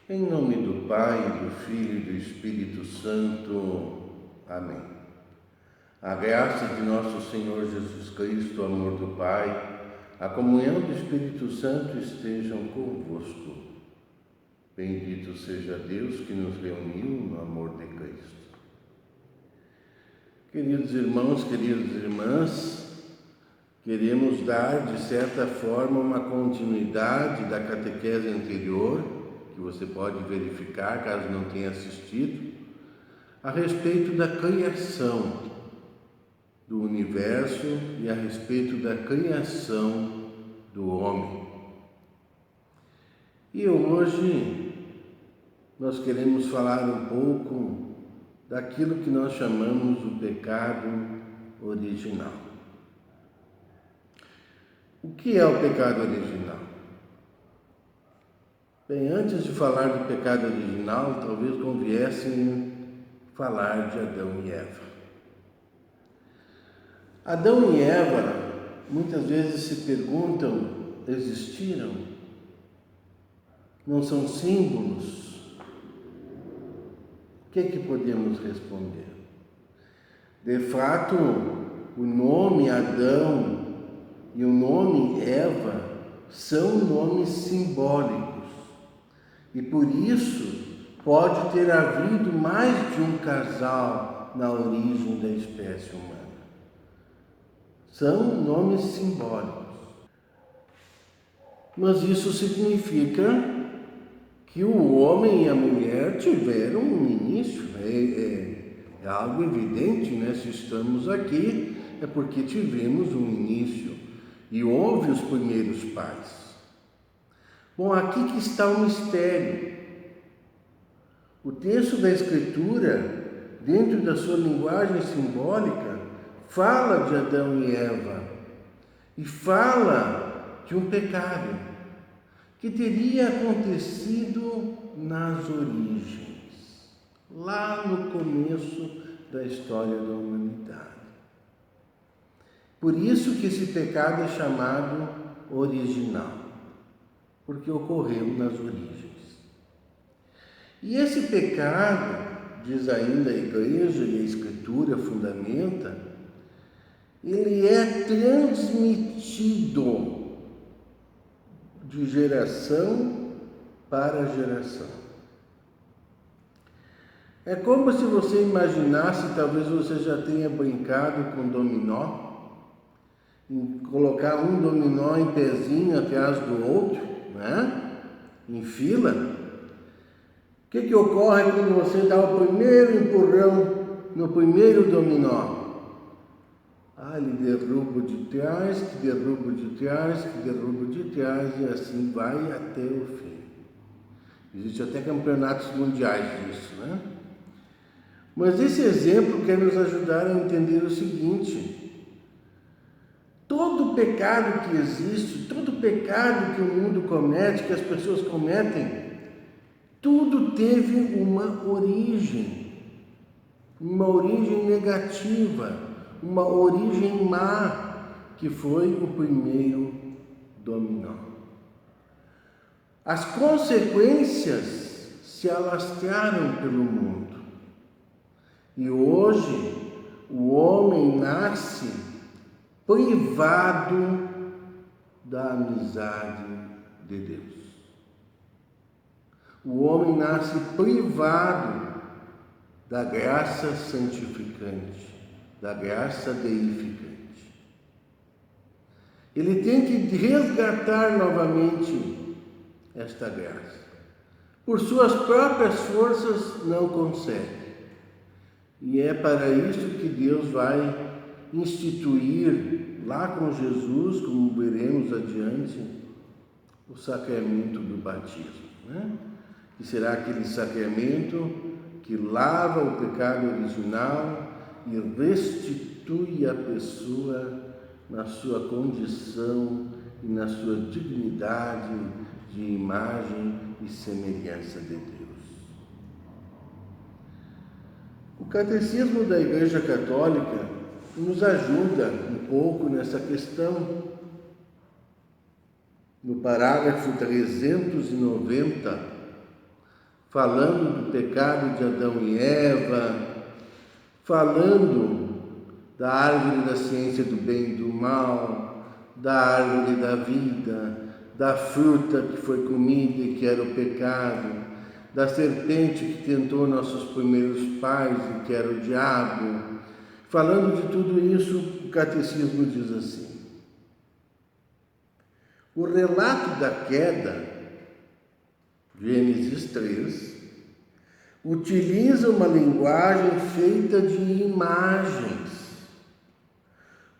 Em nome do Pai, do Filho e do Espírito Santo. Amém. A graça de nosso Senhor Jesus Cristo, o amor do Pai, a comunhão do Espírito Santo estejam convosco. Bendito seja Deus que nos reuniu no amor de Cristo. Queridos irmãos, queridas irmãs, queremos dar, de certa forma, uma continuidade da catequese anterior, que você pode verificar caso não tenha assistido, a respeito da criação do universo e a respeito da criação do homem. E hoje nós queremos falar um pouco daquilo que nós chamamos o pecado original. O que é o pecado original? Bem, antes de falar do pecado original, talvez conviesse falar de Adão e Eva. Adão e Eva, muitas vezes se perguntam, existiram? Não são símbolos? O que podemos responder? De fato, o nome Adão e o nome Eva são nomes simbólicos. E por isso pode ter havido mais de um casal na origem da espécie humana. São nomes simbólicos. Mas isso significa que o homem e a mulher tiveram um início. É algo evidente, né? Se estamos aqui, é porque tivemos um início e houve os primeiros pais. Bom, aqui que está o mistério. O texto da Escritura, dentro da sua linguagem simbólica, fala de Adão e Eva e fala de um pecado que teria acontecido nas origens, lá no começo da história da humanidade. Por isso que esse pecado é chamado original, porque ocorreu nas origens. E esse pecado, diz ainda a Igreja e a Escritura fundamenta, ele é transmitido de geração para geração. É como se você imaginasse, talvez você já tenha brincado com dominó, em colocar um dominó em pezinho atrás do outro, né? Em fila. O que ocorre quando você dá o primeiro empurrão no primeiro dominó? Ele derruba de trás, que derruba de trás, que derruba de trás, e assim vai até o fim. Existem até campeonatos mundiais disso, né? Mas esse exemplo quer nos ajudar a entender o seguinte: todo pecado que existe, todo pecado que o mundo comete, que as pessoas cometem, tudo teve uma origem negativa, uma origem má, que foi o primeiro dominó. As consequências se alastraram pelo mundo. E hoje o homem nasce privado da amizade de Deus. O homem nasce privado da graça santificante, da graça deificante. Ele tem que resgatar novamente esta graça. Por suas próprias forças não consegue. E é para isso que Deus vai instituir, lá com Jesus, como veremos adiante, o sacramento do batismo, né? Que será aquele sacramento que lava o pecado original e restitui a pessoa na sua condição e na sua dignidade de imagem e semelhança de Deus. O Catecismo da Igreja Católica nos ajuda um pouco nessa questão. No parágrafo 390, falando do pecado de Adão e Eva, falando da árvore da ciência do bem e do mal, da árvore da vida, da fruta que foi comida e que era o pecado, da serpente que tentou nossos primeiros pais e que era o diabo. Falando de tudo isso, o catecismo diz assim: o relato da queda, Gênesis 3, utiliza uma linguagem feita de imagens,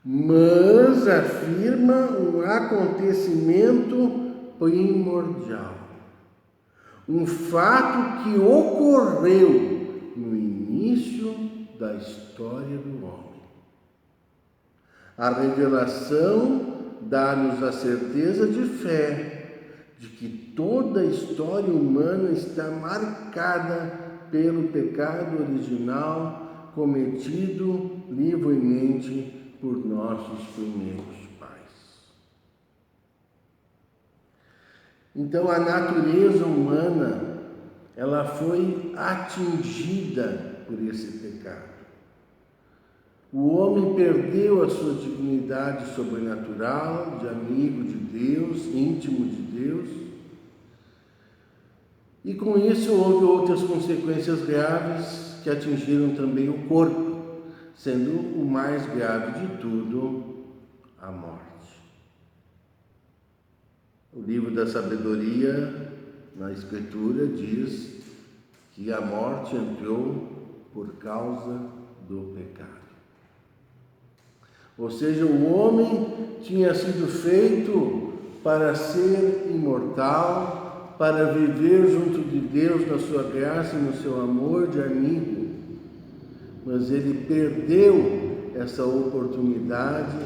mas afirma um acontecimento primordial, um fato que ocorreu no início da história do homem. A revelação dá-nos a certeza de fé de que toda a história humana está marcada pelo pecado original cometido livremente por nossos primeiros pais. Então a natureza humana, ela foi atingida por esse pecado. O homem perdeu a sua dignidade sobrenatural, de amigo de Deus, íntimo de Deus, e com isso houve outras consequências graves que atingiram também o corpo, sendo o mais grave de tudo a morte. O livro da sabedoria, na Escritura, diz que a morte entrou por causa do pecado. Ou seja, o homem tinha sido feito para ser imortal, para viver junto de Deus na sua graça e no seu amor de amigo. Mas ele perdeu essa oportunidade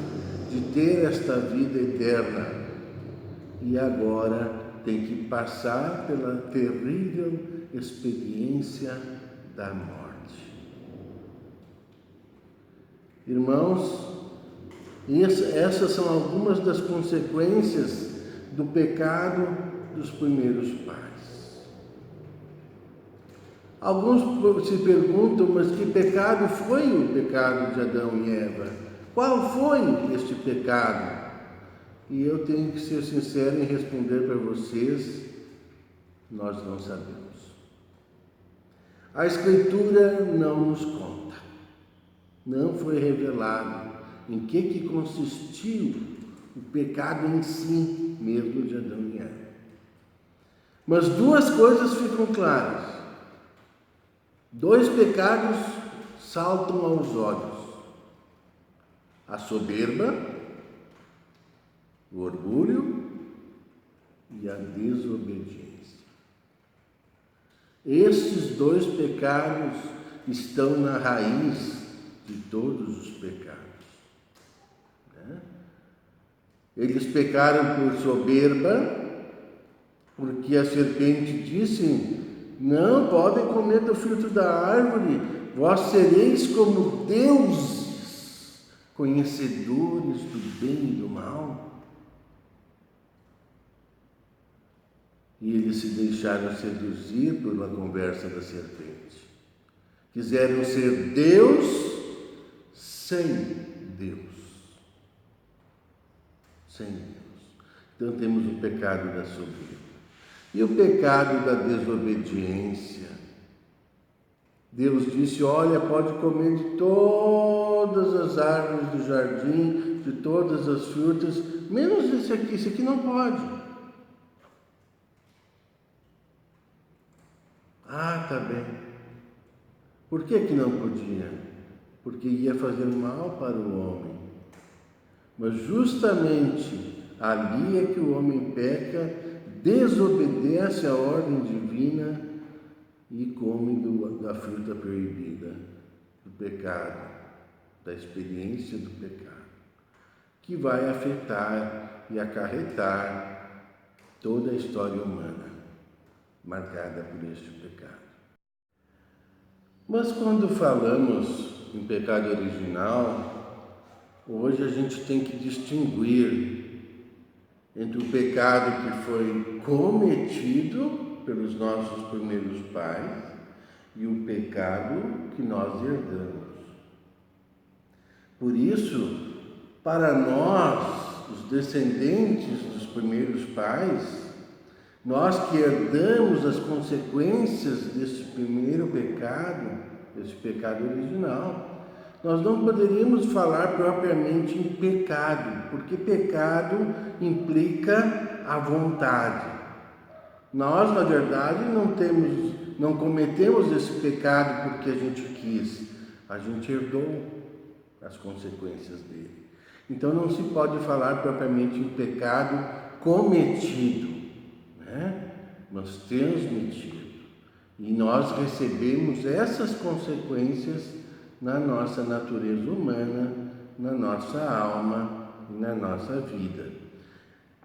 de ter esta vida eterna. E agora tem que passar pela terrível experiência da morte. Irmãos, essas são algumas das consequências do pecado dos primeiros pais. Alguns se perguntam, mas que pecado foi o pecado de Adão e Eva? Qual foi este pecado? E eu tenho que ser sincero em responder para vocês, nós não sabemos. A Escritura não nos conta, não foi revelado em que consistiu o pecado em si mesmo de Adão e Eva. Mas duas coisas ficam claras. Dois pecados saltam aos olhos: a soberba, o orgulho e a desobediência. Estes dois pecados estão na raiz de todos os pecados. Eles pecaram por soberba, porque a serpente disse: não podem comer do fruto da árvore, vós sereis como deuses, conhecedores do bem e do mal. E eles se deixaram seduzir pela conversa da serpente. Quiseram ser Deus sem Deus. Sem Deus. Então temos o pecado da soberba. E o pecado da desobediência. Deus disse: olha, pode comer de todas as árvores do jardim, de todas as frutas, menos esse aqui não pode. Ah, tá bem. Por que não podia? Porque ia fazer mal para o homem. Mas justamente ali é que o homem peca, desobedece à ordem divina e come da fruta proibida, do pecado, da experiência do pecado, que vai afetar e acarretar toda a história humana, marcada por este pecado. Mas quando falamos em pecado original, hoje a gente tem que distinguir entre o pecado que foi cometido pelos nossos primeiros pais e o pecado que nós herdamos. Por isso, para nós, os descendentes dos primeiros pais, nós que herdamos as consequências desse primeiro pecado, desse pecado original, nós não poderíamos falar propriamente em pecado, porque pecado implica a vontade. Nós, na verdade, não cometemos esse pecado porque a gente quis, a gente herdou as consequências dele. Então não se pode falar propriamente em pecado cometido, mas transmitido. E nós recebemos essas consequências na nossa natureza humana, na nossa alma e na nossa vida,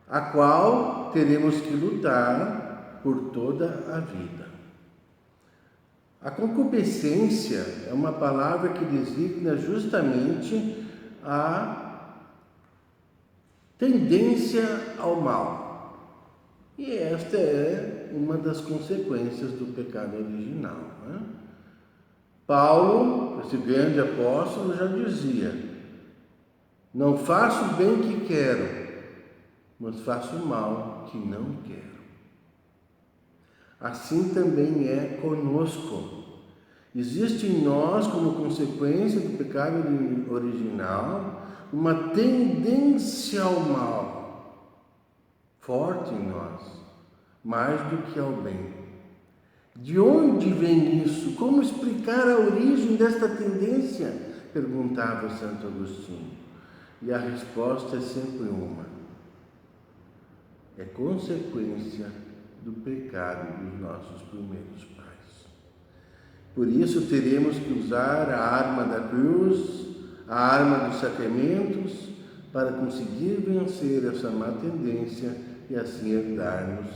a qual teremos que lutar por toda a vida. A concupiscência é uma palavra que designa justamente a tendência ao mal. E esta é uma das consequências do pecado original. Paulo, esse grande apóstolo, já dizia: não faço o bem que quero, mas faço o mal que não quero. Assim também é conosco. Existe em nós, como consequência do pecado original, uma tendência ao mal, forte em nós, mais do que ao bem. De onde vem isso? Como explicar a origem desta tendência? Perguntava Santo Agostinho. E a resposta é sempre uma: é consequência do pecado dos nossos primeiros pais. Por isso teremos que usar a arma da cruz, a arma dos sacramentos, para conseguir vencer essa má tendência e assim herdarmos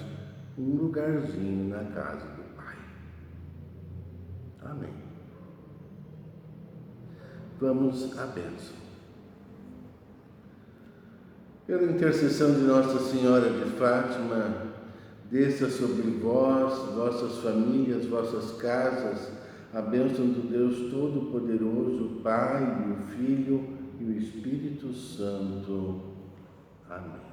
um lugarzinho na casa do Pai. Amém. Vamos à bênção. Pela intercessão de Nossa Senhora de Fátima, desça sobre vós, vossas famílias, vossas casas, a bênção do Deus Todo-Poderoso, Pai, e o Filho e o Espírito Santo. Amém.